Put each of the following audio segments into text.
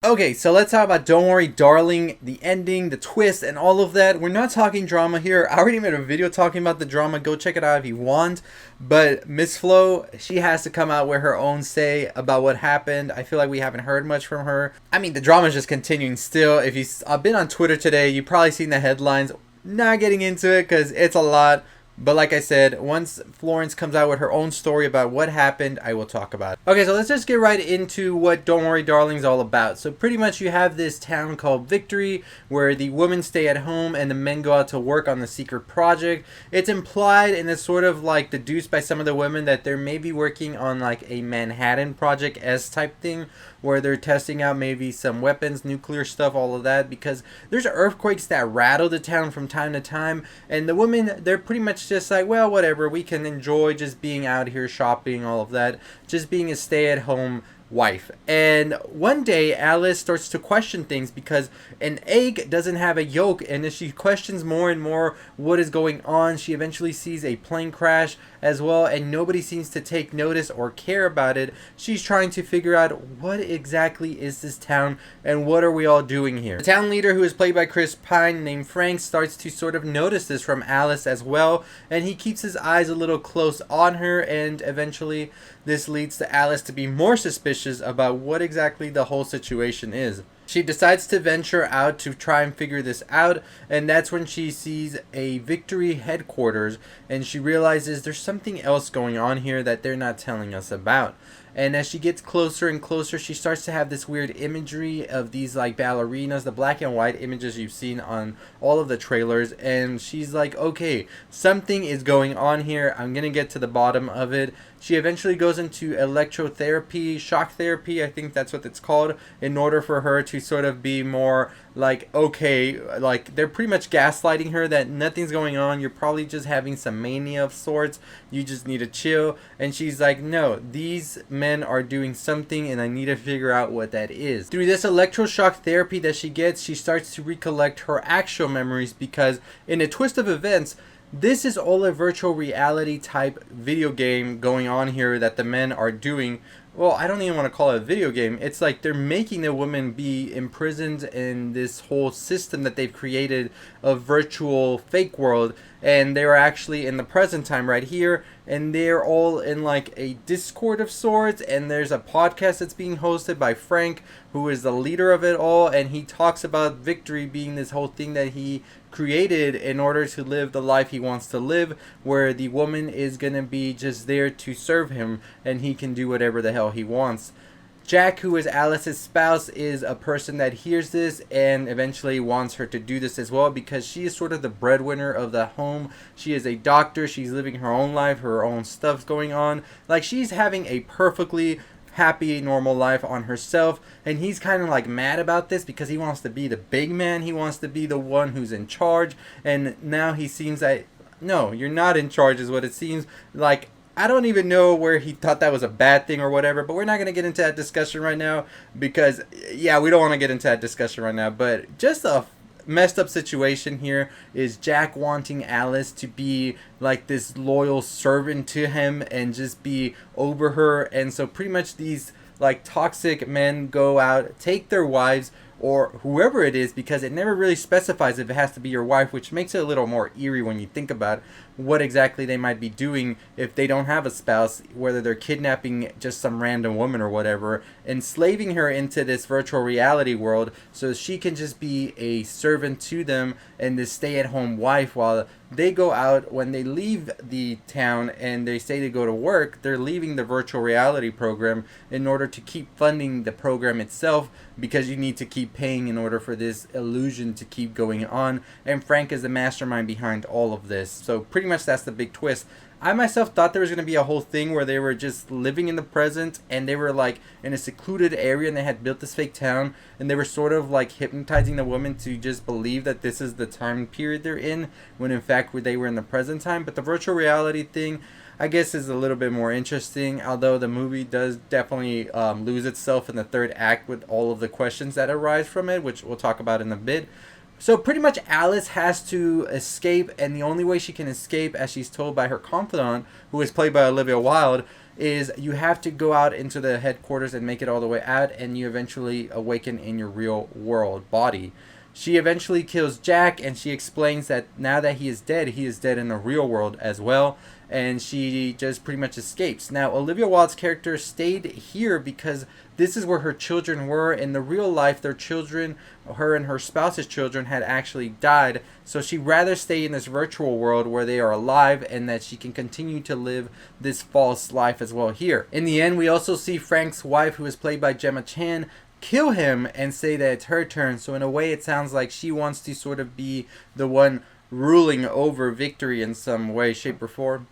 Okay, so let's talk about Don't Worry Darling, the ending, the twist, and all of that. We're not talking drama here. I already made a video talking about the drama. Go check it out if you want. But Miss Flo, she has to come out with her own say about what happened. I feel like we haven't heard much from her. I mean, the drama is just continuing still. If you've been on Twitter today, you've probably seen the headlines. Not getting into it because it's a lot. But like I said, once Florence comes out with her own story about what happened, I will talk about it. Okay, so let's just get right into what Don't Worry Darling is all about. So pretty much you have this town called Victory where the women stay at home and the men go out to work on the secret project. It's implied and it's sort of like deduced by some of the women that they're maybe working on like a Manhattan Project-esque type thing where they're testing out maybe some weapons, nuclear stuff, all of that, because there's earthquakes that rattle the town from time to time, and the women, they're pretty much just like, well, whatever, we can enjoy just being out here shopping, all of that, just being a stay-at-home wife. And one day Alice starts to question things because an egg doesn't have a yolk, and as she questions more and more what is going on, she eventually sees a plane crash as well, and nobody seems to take notice or care about it. She's trying to figure out what exactly is this town and what are we all doing here. The town leader, who is played by Chris Pine, named Frank, starts to sort of notice this from Alice as well, and he keeps his eyes a little close on her, and eventually this leads to Alice to be more suspicious about what exactly the whole situation is. She decides to venture out to try and figure this out, and that's when she sees a Victory headquarters, and she realizes there's something else going on here that they're not telling us about. And as she gets closer and closer, she starts to have this weird imagery of these like ballerinas, the black and white images you've seen on all of the trailers. And she's like, okay, something is going on here. I'm going to get to the bottom of it. She eventually goes into electrotherapy, shock therapy, I think that's what it's called, in order for her to sort of be more like, okay, like they're pretty much gaslighting her that nothing's going on. You're probably just having some mania of sorts. You just need to chill. And she's like, no, these men are doing something and I need to figure out what that is. Through this electroshock therapy that she gets, she starts to recollect her actual memories because in a twist of events, this is all a virtual reality type video game going on here that the men are doing. Well, I don't even want to call it a video game. It's like they're making the woman be imprisoned in this whole system that they've created, a virtual fake world, and they're actually in the present time right here, and they're all in like a Discord of sorts, and there's a podcast that's being hosted by Frank, who is the leader of it all, and he talks about Victory being this whole thing that he created in order to live the life he wants to live, where the woman is gonna be just there to serve him and he can do whatever the hell he wants. Jack, who is Alice's spouse, is a person that hears this and eventually wants her to do this as well because she is sort of the breadwinner of the home. She is a doctor. She's living her own life, her own stuff's going on. Like, she's having a perfectly happy, normal life on herself, and he's kind of like mad about this because he wants to be the big man. He wants to be the one who's in charge, and now he seems that, no, you're not in charge is what it seems like. I don't even know where he thought that was a bad thing or whatever, but we're not going to get into that discussion right now because, yeah, we don't want to get into that discussion right now, but just a messed up situation here is Jack wanting Alice to be like this loyal servant to him and just be over her, and so pretty much these like toxic men go out, take their wives or whoever it is, because it never really specifies if it has to be your wife, which makes it a little more eerie when you think about what exactly they might be doing if they don't have a spouse, whether they're kidnapping just some random woman or whatever, enslaving her into this virtual reality world so she can just be a servant to them and this stay-at-home wife while they go out. When they leave the town and they say to go to work, they're leaving the virtual reality program in order to keep funding the program itself, because you need to keep paying in order for this illusion to keep going on, and Frank is the mastermind behind all of this. So pretty much that's the big twist. I myself thought there was going to be a whole thing where they were just living in the present and they were like in a secluded area and they had built this fake town and they were sort of like hypnotizing the woman to just believe that this is the time period they're in, when in fact they were in the present time. But the virtual reality thing, I guess, is a little bit more interesting, although the movie does definitely lose itself in the third act with all of the questions that arise from it, which we'll talk about in a bit. So pretty much Alice has to escape, and the only way she can escape, as she's told by her confidant, who is played by Olivia Wilde, is you have to go out into the headquarters and make it all the way out, and you eventually awaken in your real world body. She eventually kills Jack, and she explains that now that he is dead in the real world as well, and she just pretty much escapes. Now, Olivia Wilde's character stayed here because this is where her children were. In the real life, their children, her and her spouse's children, had actually died, so she'd rather stay in this virtual world where they are alive and that she can continue to live this false life as well here. In the end, we also see Frank's wife, who is played by Gemma Chan, kill him and say that it's her turn. So in a way, it sounds like she wants to sort of be the one ruling over Victory in some way, shape, or form.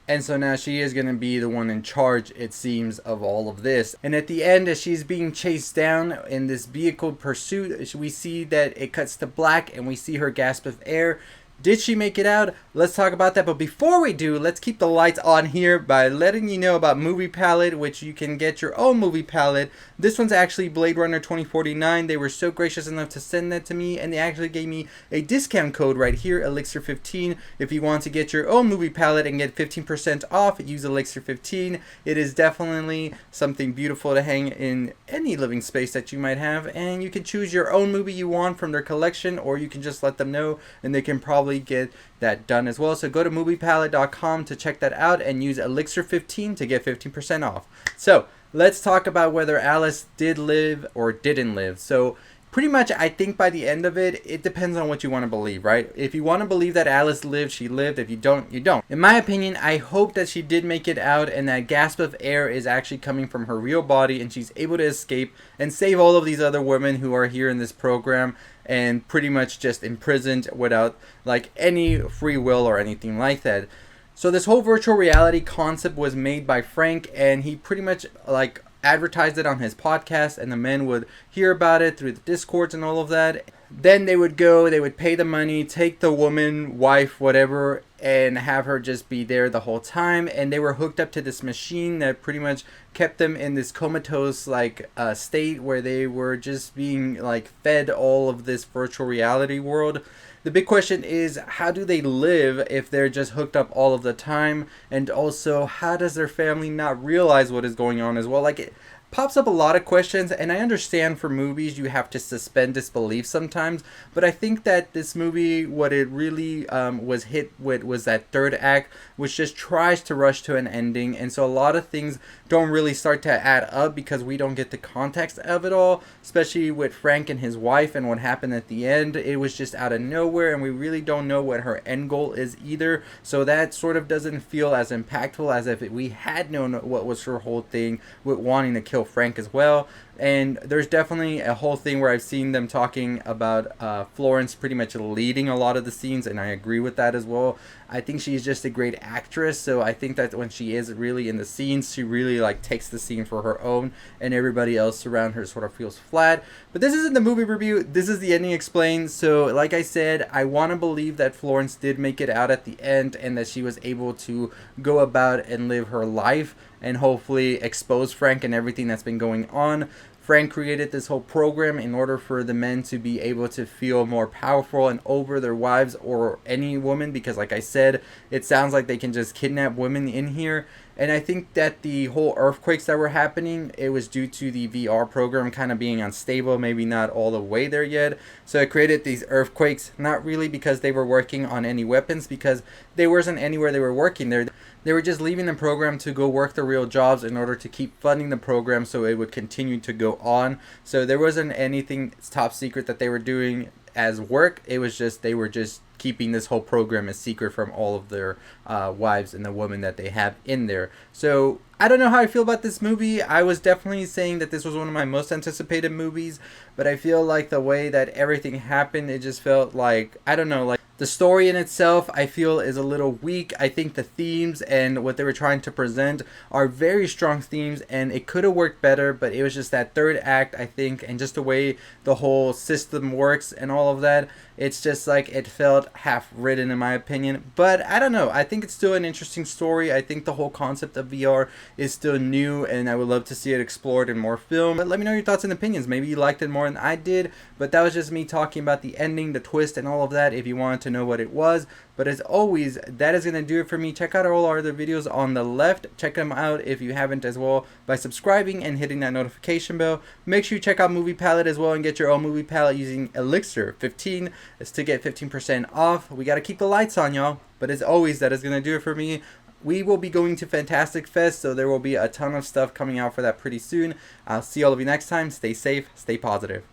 And so now she is going to be the one in charge, it seems, of all of this. And at the end, as she's being chased down in this vehicle pursuit, we see that it cuts to black and we see her gasp of air. Did she make it out? Let's talk about that. But before we do, let's keep the lights on here by letting you know about Movie Palette, which you can get your own movie palette. This one's actually Blade Runner 2049. They were so gracious enough to send that to me, and they actually gave me a discount code right here, Elixir 15. If you want to get your own movie palette and get 15% off, use Elixir 15. It is definitely something beautiful to hang in any living space that you might have, and you can choose your own movie you want from their collection, or you can just let them know, and they can probably get that done as well. So go to moviepalette.com to check that out and use Elixir 15 to get 15% off. So let's talk about whether Alice did live or didn't live. So pretty much, I think by the end of it, it depends on what you want to believe, right? If you want to believe that Alice lived, she lived. If you don't, you don't. In my opinion, I hope that she did make it out and that gasp of air is actually coming from her real body and she's able to escape and save all of these other women who are here in this program and pretty much just imprisoned without like any free will or anything like that. So this whole virtual reality concept was made by Frank, and he pretty much like advertised it on his podcast, and the men would hear about it through the Discords and all of that. Then they would go, they would pay the money, take the woman, wife, whatever, and have her just be there the whole time. And they were hooked up to this machine that pretty much kept them in this comatose like state where they were just being like fed all of this virtual reality world. The big question is, how do they live if they're just hooked up all of the time? And also, how does their family not realize what is going on as well? Like, it pops up a lot of questions, and I understand for movies you have to suspend disbelief sometimes, but I think that this movie, what it really was hit with was that third act, which just tries to rush to an ending, and so a lot of things don't really start to add up because we don't get the context of it all, especially with Frank and his wife and what happened at the end. It was just out of nowhere, and we really don't know what her end goal is either, so that sort of doesn't feel as impactful as if we had known what was her whole thing with wanting to kill Frank as well. And there's definitely a whole thing where I've seen them talking about Florence pretty much leading a lot of the scenes, and I agree with that as well. I think she's just a great actress, so I think that when she is really in the scenes, she really like takes the scene for her own, and everybody else around her sort of feels flat. But this isn't the movie review, this is the ending explained. So like I said, I want to believe that Florence did make it out at the end and that she was able to go about and live her life and hopefully expose Frank and everything that's been going on. Frank created this whole program in order for the men to be able to feel more powerful and over their wives or any woman, because like I said, it sounds like they can just kidnap women in here. And I think that the whole earthquakes that were happening, it was due to the VR program kind of being unstable, maybe not all the way there yet. So it created these earthquakes, not really because they were working on any weapons, because they wasn't anywhere they were working there. They were just leaving the program to go work the real jobs in order to keep funding the program so it would continue to go on. So there wasn't anything top secret that they were doing as work. It was just, they were just keeping this whole program a secret from all of their wives and the women that they have in there. So I don't know how I feel about this movie. I was definitely saying that this was one of my most anticipated movies, but I feel like the way that everything happened, it just felt like, I don't know, like the story in itself, I feel, is a little weak. I think the themes and what they were trying to present are very strong themes, and it could have worked better, but it was just that third act, I think, and just the way the whole system works and all of that. It's just like it felt half-written in my opinion, but I don't know. I think it's still an interesting story. I think the whole concept of VR is still new, and I would love to see it explored in more film. But let me know your thoughts and opinions. Maybe you liked it more than I did, but that was just me talking about the ending, the twist, and all of that. If you wanted to to know what it was. But as always, that is going to do it for me. Check out all our other videos on the left. Check them out if you haven't as well by subscribing and hitting that notification bell. Make sure you check out Movie Palette as well and get your own movie palette using Elixir 15 is to get 15% off. We got to keep the lights on, y'all. But as always, that is going to do it for me. We will be going to Fantastic Fest, so there will be a ton of stuff coming out for that pretty soon. I'll see all of you next time. Stay safe, stay positive.